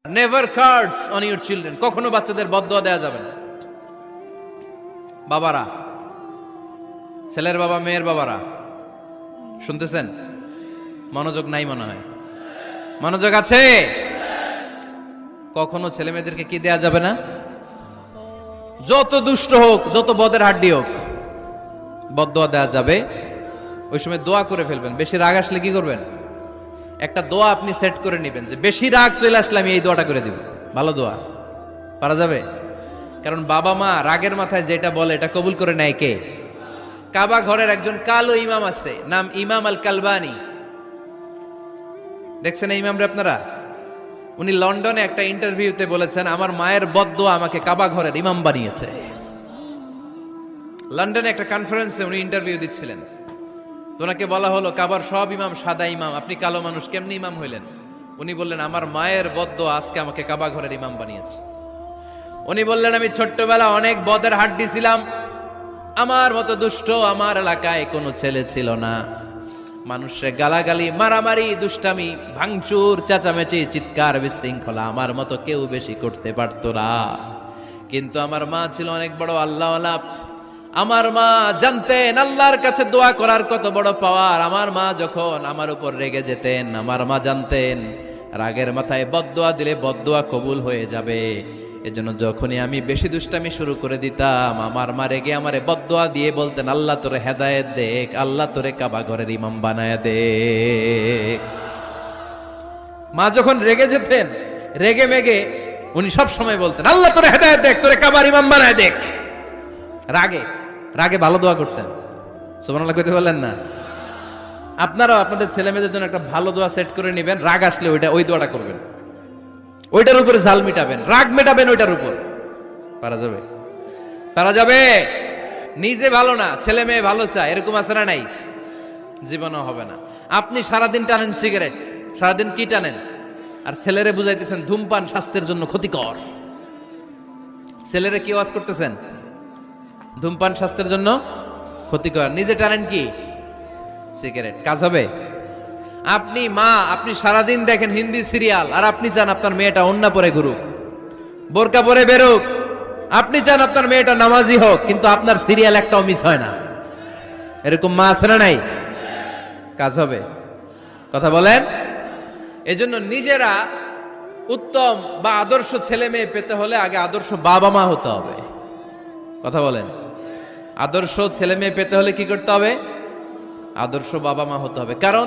Never cards on your children. কখনো বাচ্চাদের বদদোয়া দেওয়া যাবে না। বাবারা, ছেলের বাবা মেয়ের বাবারা শুনতেছেন? মনোযোগ নাই মনে হয়। মনোযোগ আছে? কখনো ছেলে মেয়েদেরকে কি দেয়া যাবে না? যত দুষ্ট হোক, যত বদের হাড্ডি হোক, বদদোয়া দেওয়া যাবে। ওই সময় দোয়া করে ফেলবেন। বেশি রাগ আসলে কি করবেন? একটা দোয়া আপনি সেট করে নেবেন যে বেশি রাগ চলে আসলে আমি এই দোয়াটা করে দিব। ভালো দোয়া পারা যাবে? কারণ বাবা মা রাগের মাথায় যেটা বলে এটা কবুল করে নেয় কে? কাবা ঘরের একজন কালো ইমাম আছে, নাম ইমাম আল কালবানি। দেখছেন এই ইমামরে আপনারা? উনি লন্ডনে একটা ইন্টারভিউতে বলেছেন, আমার মায়ের বদদোয়া আমাকে কাবা ঘরের ইমাম বানিয়েছে। লন্ডনে একটা কনফারেন্সে উনি ইন্টারভিউ দিচ্ছিলেন। ওনাকে বলা হলো, কাবার সব ইমাম সাদা ইমাম, আপনি কালো মানুষ, কেমনি ইমাম হইলেন? উনি বললেন, আমার মায়ের বদদোয়া আজকে আমাকে কাবা ঘরের ইমাম বানিয়েছে। উনি বললেন, আমি ছোট্টবেলা অনেক বদের হাড্ডি ছিলাম, আমার মতো দুষ্ট আমার এলাকায় কোনো ছেলে ছিল না। মানুষের গালাগালি, মারামারি, দুষ্টামি, ভাঙচুর, চেঁচামেচি, চিৎকার, বিশৃঙ্খলা আমার মতো কেউ বেশি করতে পারতো না। কিন্তু আমার মা ছিল অনেক বড় আল্লাহওয়ালা। আমার মা জানতেন আল্লাহর কাছে দোয়া করার কত বড় পাওয়ার। আমার মা যখন আমার উপর রেগে যেতেন, আমার মা জানতেন রাগের মাথায় বদদোয়া দিলে বদদোয়া কবুল হয়ে যাবে। এজন্য যখনই আমি বেশি দুষ্টামি শুরু করে দিতাম, আমার মা রেগে আমারে বদদোয়া দিয়ে বলতেন, আল্লাহ তোরে হেদায়েত দেখ, আল্লাহ তোরে কাবা ঘরের ইমাম বানায় দে। মা যখন রেগে যেতেন, রেগে মেগে উনি সব সময় বলতেন, আল্লাহ তোরে হেদায়েত দেখ, তোরে কাবার ইমাম বানায় দেখ। রাগে রাগে ভালো দোয়া করতেন। সুবহানাল্লাহ কইতে বললেন না? আপনারাও আপনাদের ছেলে মেয়েদের জন্য একটা ভালো দোয়া সেট করে নেবেন। রাগ আসলে ওই দোয়াটা করবেন, ওইটার উপরে জাল মিটাবেন, রাগ মেটাবেন ওইটার উপর। পারা যাবে? পারা যাবে? নিজে ভালো না, ছেলে মেয়ে ভালো চায়, এরকম আছে না নাই? জীবনও হবে না। আপনি সারাদিন টানেন সিগারেট, সারাদিন কি টানেন, আর ছেলেরে বুঝাইতেছেন ধূমপান স্বাস্থ্যের জন্য ক্ষতিকর। ছেলেরে কি ওয়াজ করতেছেন? ধূমপান স্বাস্থ্যের জন্য ক্ষতিকর। নিজে টানেন কি? সিগারেট। কাজ হবে? আপনি মা, আপনি সারাদিন দেখেন হিন্দি সিরিয়াল, আর আপনি চান আপনার মেয়েটা ওন্না পরে ঘুরুক, বোরকা পরে বেরোক। আপনি চান আপনার মেয়েটা নামাজি হোক, কিন্তু আপনার সিরিয়াল একটাও মিস হয় না। এরকম মা আছে না নাই? কাজ হবে? কথা বলেন। এজন্য নিজেরা উত্তম বা আদর্শ ছেলে মেয়ে পেতে হলে আগে আদর্শ বাবা মা হতে হবে। কথা বলেন। আদর্শ ছেলে মেয়ে পেতে হলে কি করতে হবে? আদর্শ বাবা মা হতে হবে। কারণ